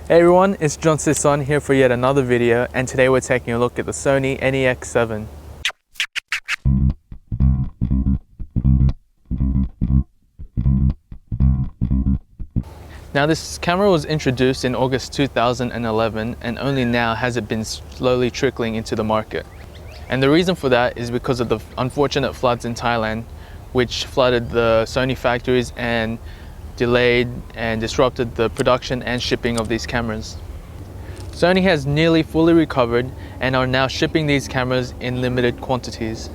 Hey everyone, it's Sison here for yet another video, and today we're taking a look at the Sony NEX-7. Now this camera was introduced in August 2011 and only now has it been slowly trickling into the market. And the reason for that is because of the unfortunate floods in Thailand, which flooded the Sony factories and delayed and disrupted the production and shipping of these cameras. Sony has nearly fully recovered and are now shipping these cameras in limited quantities.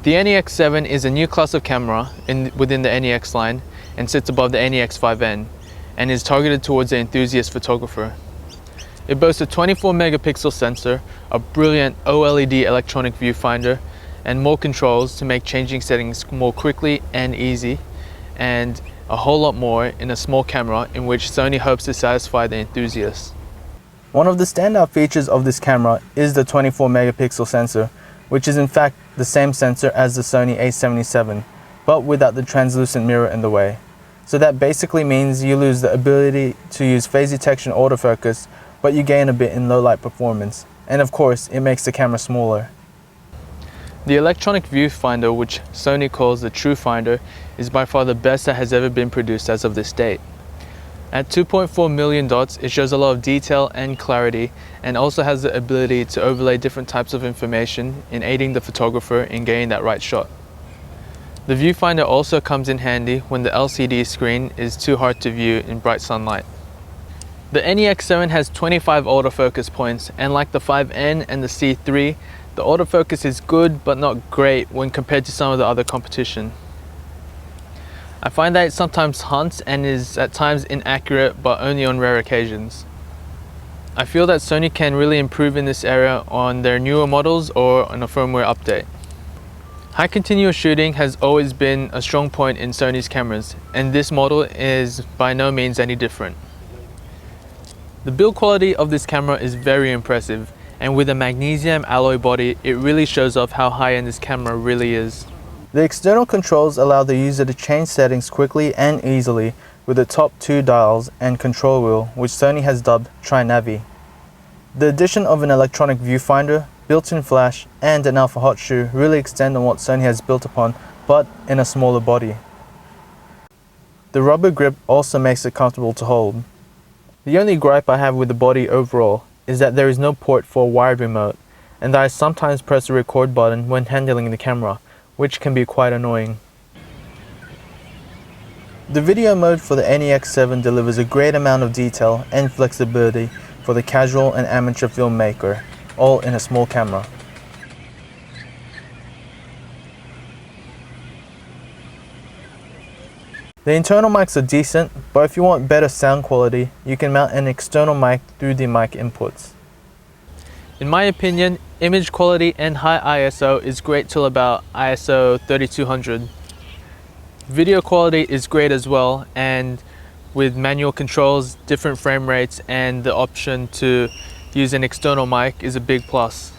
The NEX-7 is a new class of camera within the NEX line and sits above the NEX-5N and is targeted towards the enthusiast photographer. It boasts a 24 megapixel sensor, a brilliant OLED electronic viewfinder, and more controls to make changing settings more quickly and easy, and a whole lot more in a small camera in which Sony hopes to satisfy the enthusiast. One of the standout features of this camera is the 24 megapixel sensor, which is in fact the same sensor as the Sony a77, but without the translucent mirror in the way. So that basically means you lose the ability to use phase detection autofocus, but you gain a bit in low light performance. And of course, it makes the camera smaller. The electronic viewfinder, which Sony calls the True Finder, is by far the best that has ever been produced as of this date. At 2.4 million dots, it shows a lot of detail and clarity, and also has the ability to overlay different types of information in aiding the photographer in getting that right shot. The viewfinder also comes in handy when the LCD screen is too hard to view in bright sunlight. The NEX-7 has 25 autofocus points, and like the 5N and the C3, the autofocus is good but not great when compared to some of the other competition. I find that it sometimes hunts and is at times inaccurate, but only on rare occasions. I feel that Sony can really improve in this area on their newer models or on a firmware update. High continuous shooting has always been a strong point in Sony's cameras, and this model is by no means any different. The build quality of this camera is very impressive, and with a magnesium alloy body, it really shows off how high-end this camera really is. The external controls allow the user to change settings quickly and easily with the top two dials and control wheel, which Sony has dubbed Tri-Navi. The addition of an electronic viewfinder, built-in flash, and an alpha hot shoe really extend on what Sony has built upon, but in a smaller body. The rubber grip also makes it comfortable to hold. The only gripe I have with the body overall is that there is no port for a wired remote, and that I sometimes press the record button when handling the camera, which can be quite annoying. The video mode for the NEX-7 delivers a great amount of detail and flexibility for the casual and amateur filmmaker, all in a small camera. The internal mics are decent, but if you want better sound quality, you can mount an external mic through the mic inputs. In my opinion, image quality and high ISO is great till about ISO 3200. Video quality is great as well, and with manual controls, different frame rates, and the option to use an external mic is a big plus.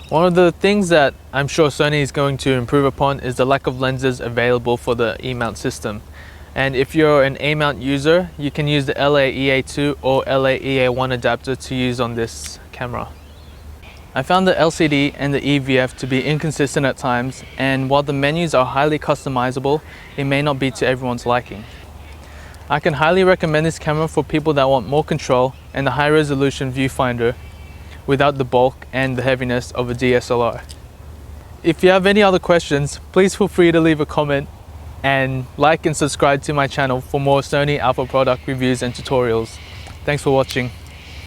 One of the things that I'm sure Sony is going to improve upon is the lack of lenses available for the E-mount system. And if you're an A-mount user, you can use the LAEA2 or LAEA1 adapter to use on this camera. I found the LCD and the EVF to be inconsistent at times, and while the menus are highly customizable, it may not be to everyone's liking. I can highly recommend this camera for people that want more control and the high resolution viewfinder without the bulk and the heaviness of a DSLR. If you have any other questions, please feel free to leave a comment, and like and subscribe to my channel for more Sony Alpha product reviews and tutorials. Thanks for watching.